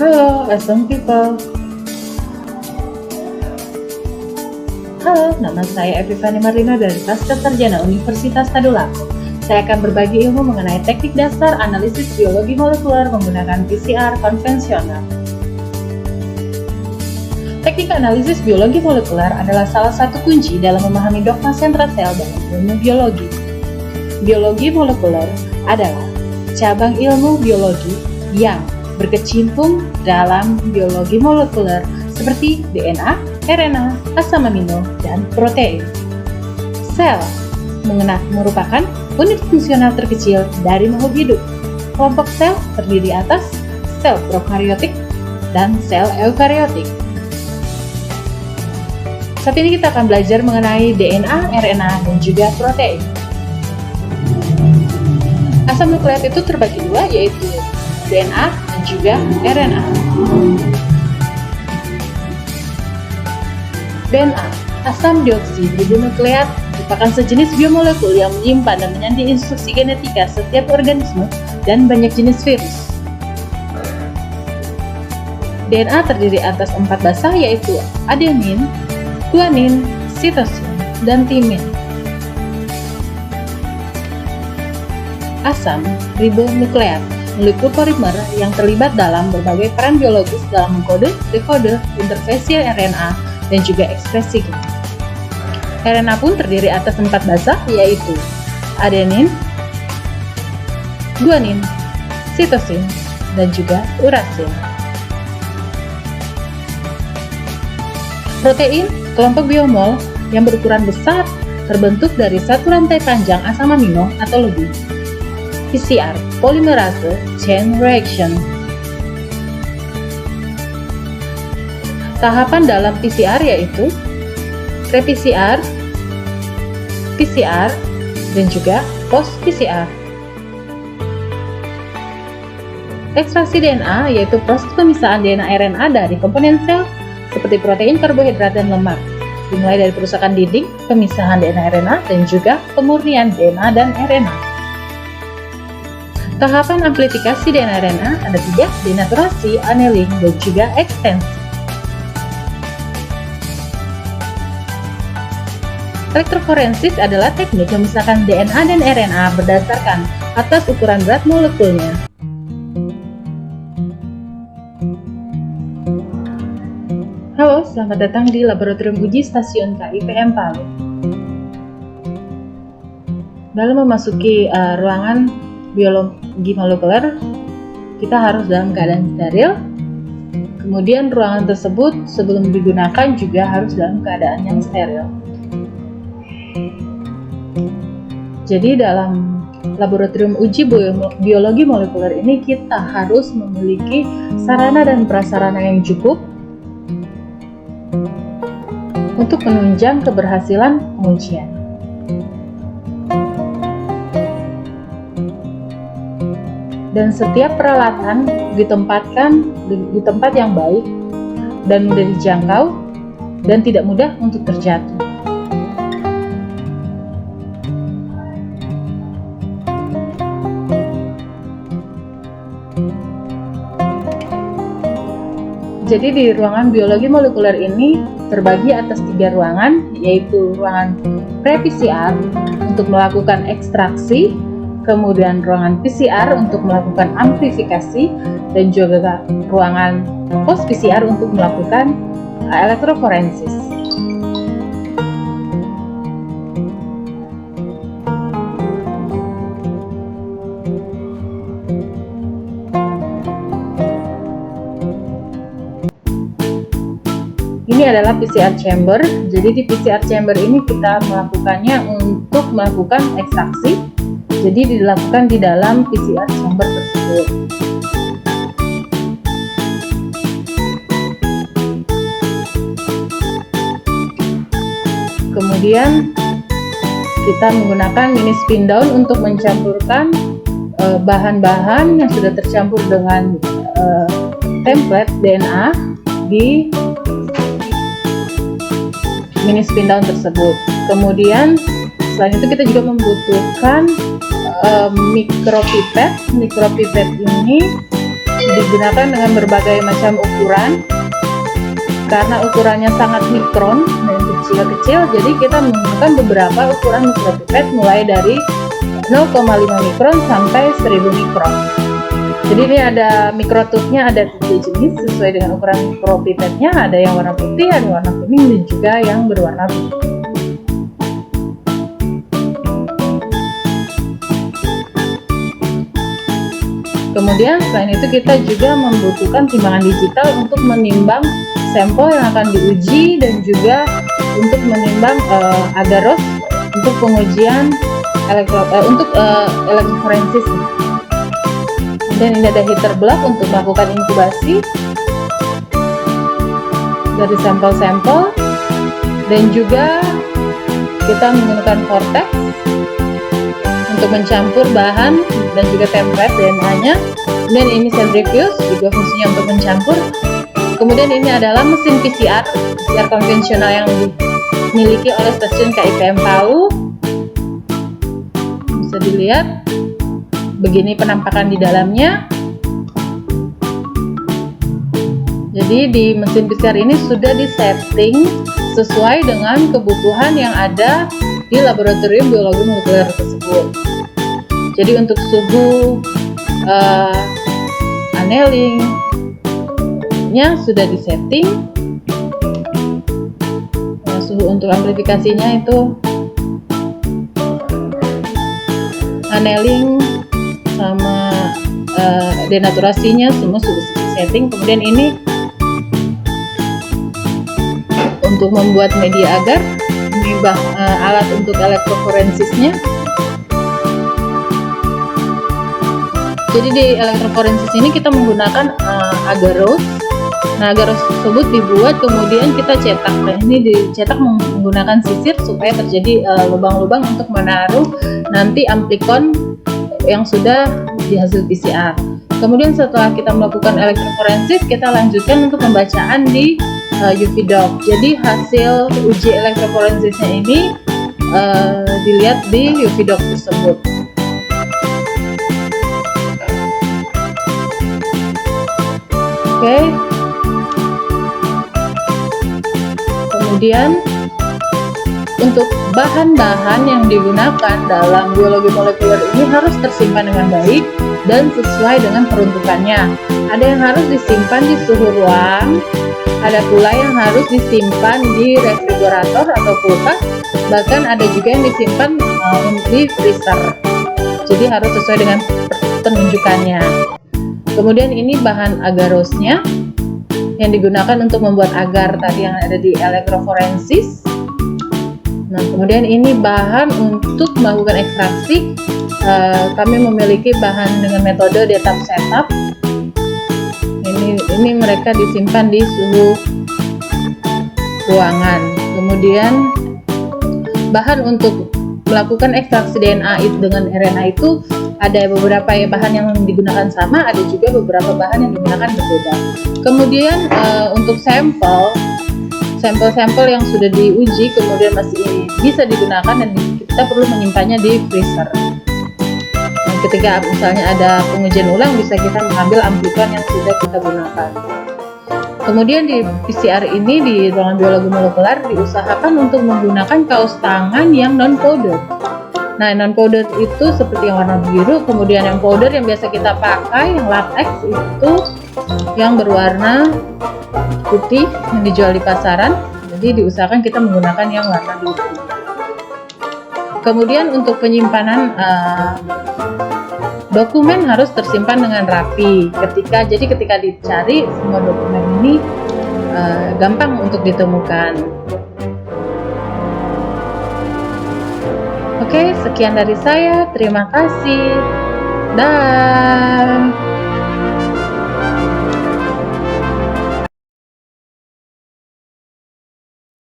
Halo, awesome people. Halo, nama saya Epifani Marlina dari Pasca Sarjana Universitas Tadulako. Saya akan berbagi ilmu mengenai teknik dasar analisis biologi molekuler menggunakan PCR konvensional. Teknik analisis biologi molekuler adalah salah satu kunci dalam memahami dogma sentra sel dalam ilmu biologi. Biologi molekuler adalah cabang ilmu biologi yang berkecimpung dalam biologi molekuler seperti DNA, RNA, asam amino, dan protein. Sel merupakan unit fungsional terkecil dari makhluk hidup. Kelompok sel terdiri atas sel prokariotik dan sel eukariotik. Saat ini kita akan belajar mengenai DNA, RNA, dan juga protein. Asam nukleat itu terbagi dua, yaitu DNA dan juga RNA. DNA, asam deoksiribonukleat, merupakan sejenis biomolekul yang menyimpan dan menyandi instruksi genetika setiap organisme dan banyak jenis virus. DNA terdiri atas 4 basa, yaitu adenin, guanin, sitosin, dan timin. Asam ribonukleat, molekul polimer yang terlibat dalam berbagai peran biologis dalam mengkode, dekode, interfeksi RNA, dan juga ekspresi gen. RNA pun terdiri atas 4 basa, yaitu adenin, guanin, sitosin, dan juga urasil. Protein, kelompok biomol yang berukuran besar, terbentuk dari satu rantai panjang asam amino atau lebih. PCR, polymerase chain reaction. Tahapan dalam PCR yaitu pre-PCR, PCR, dan juga post-PCR. Ekstraksi DNA yaitu proses pemisahan DNA RNA dari komponen sel seperti protein, karbohidrat, dan lemak, dimulai dari perusakan dinding, pemisahan DNA RNA, dan juga pemurnian DNA dan RNA. Tahapan amplifikasi DNA RNA ada 3, denaturasi, annealing, dan juga ekstensi. Elektroforensis adalah teknik memisahkan DNA dan RNA berdasarkan atas ukuran berat molekulnya. Halo, selamat datang di Laboratorium Uji Stasiun KIPM Palu. Dalam memasuki ruangan biologi molekuler, kita harus dalam keadaan steril. Kemudian ruangan tersebut sebelum digunakan juga harus dalam keadaan yang steril. Jadi dalam laboratorium uji biologi molekuler ini kita harus memiliki sarana dan prasarana yang cukup untuk menunjang keberhasilan pengujian. Dan setiap peralatan ditempatkan di tempat yang baik dan mudah dijangkau dan tidak mudah untuk terjatuh. Jadi di ruangan biologi molekuler ini terbagi atas 3 ruangan, yaitu ruangan pre-PCR untuk melakukan ekstraksi, kemudian ruangan PCR untuk melakukan amplifikasi, dan juga ruangan post-PCR untuk melakukan elektroforensis. Ini adalah PCR chamber. Jadi di PCR chamber ini kita melakukannya untuk melakukan ekstraksi. Jadi dilakukan di dalam PCR chamber tersebut. Kemudian kita menggunakan mini spin down untuk mencampurkan bahan-bahan yang sudah tercampur dengan template DNA di mini spin down tersebut. Kemudian selain itu kita juga membutuhkan mikropipet. Mikropipet ini digunakan dengan berbagai macam ukuran. Karena ukurannya sangat mikron dan kecil-kecil, jadi kita menggunakan beberapa ukuran mikropipet mulai dari 0,5 mikron sampai 1000 mikron. Jadi ini ada mikrotubnya, ada 3 jenis sesuai dengan ukuran mikropipetnya. Ada yang warna putih, ada warna kuning, dan juga yang berwarna biru. Kemudian selain itu kita juga membutuhkan timbangan digital untuk menimbang sampel yang akan diuji dan juga untuk menimbang agarose untuk pengujian elektroforensis. Dan ini ada heater block untuk melakukan inkubasi dari sampel-sampel, dan juga kita menggunakan vortex untuk mencampur bahan dan juga template DNA-nya. Dan ini centrifuge juga fungsinya untuk mencampur. Kemudian ini adalah mesin PCR konvensional yang dimiliki oleh stasiun KIPM Palu. Bisa dilihat begini penampakan di dalamnya. Jadi di mesin PCR ini sudah disetting sesuai dengan kebutuhan yang ada di laboratorium biologi molekuler tersebut. Jadi untuk suhu annealing sudah disetting, suhu untuk amplifikasinya itu annealing sama denaturasinya semua sudah disetting. Kemudian ini untuk membuat media agar, ini alat untuk elektroforensisnya. Jadi di elektroforensis ini kita menggunakan agarose. Nah, agarose tersebut dibuat kemudian kita cetak. Nah, ini dicetak menggunakan sisir supaya terjadi lubang-lubang untuk menaruh nanti amplikon yang sudah di hasil PCR. Kemudian setelah kita melakukan elektroforensis, kita lanjutkan untuk pembacaan di UV dot. Jadi hasil uji elektroforensisnya ini dilihat di UV dot tersebut. Oke. Kemudian untuk bahan-bahan yang digunakan dalam biologi molekuler ini harus tersimpan dengan baik dan sesuai dengan peruntukannya. Ada yang harus disimpan di suhu ruang, ada pula yang harus disimpan di refrigerator atau kulkas, bahkan ada juga yang disimpan di freezer. Jadi harus sesuai dengan penunjukannya. Kemudian ini bahan agarose-nya yang digunakan untuk membuat agar tadi yang ada di elektroforensis. Nah, kemudian ini bahan untuk melakukan ekstraksi. Kami memiliki bahan dengan metode detap setup. Ini mereka disimpan di suhu ruangan. Kemudian bahan untuk melakukan ekstraksi DNA dengan RNA itu ada beberapa bahan yang digunakan sama, ada juga beberapa bahan yang digunakan berbeda. Kemudian untuk sampel-sampel yang sudah diuji kemudian masih bisa digunakan dan kita perlu menyimpannya di freezer. Dan ketika misalnya ada pengujian ulang, bisa kita mengambil amplikon yang sudah kita gunakan. Kemudian di PCR ini di ruangan biologi molekuler diusahakan untuk menggunakan kaos tangan yang non-powder. Nah, non-powder itu seperti yang warna biru, kemudian yang powder yang biasa kita pakai, yang latex itu yang berwarna putih yang dijual di pasaran. Jadi diusahakan kita menggunakan yang warna biru. Kemudian untuk penyimpanan dokumen harus tersimpan dengan rapi. Ketika dicari semua dokumen ini gampang untuk ditemukan. Oke, sekian dari saya. Terima kasih. Dah.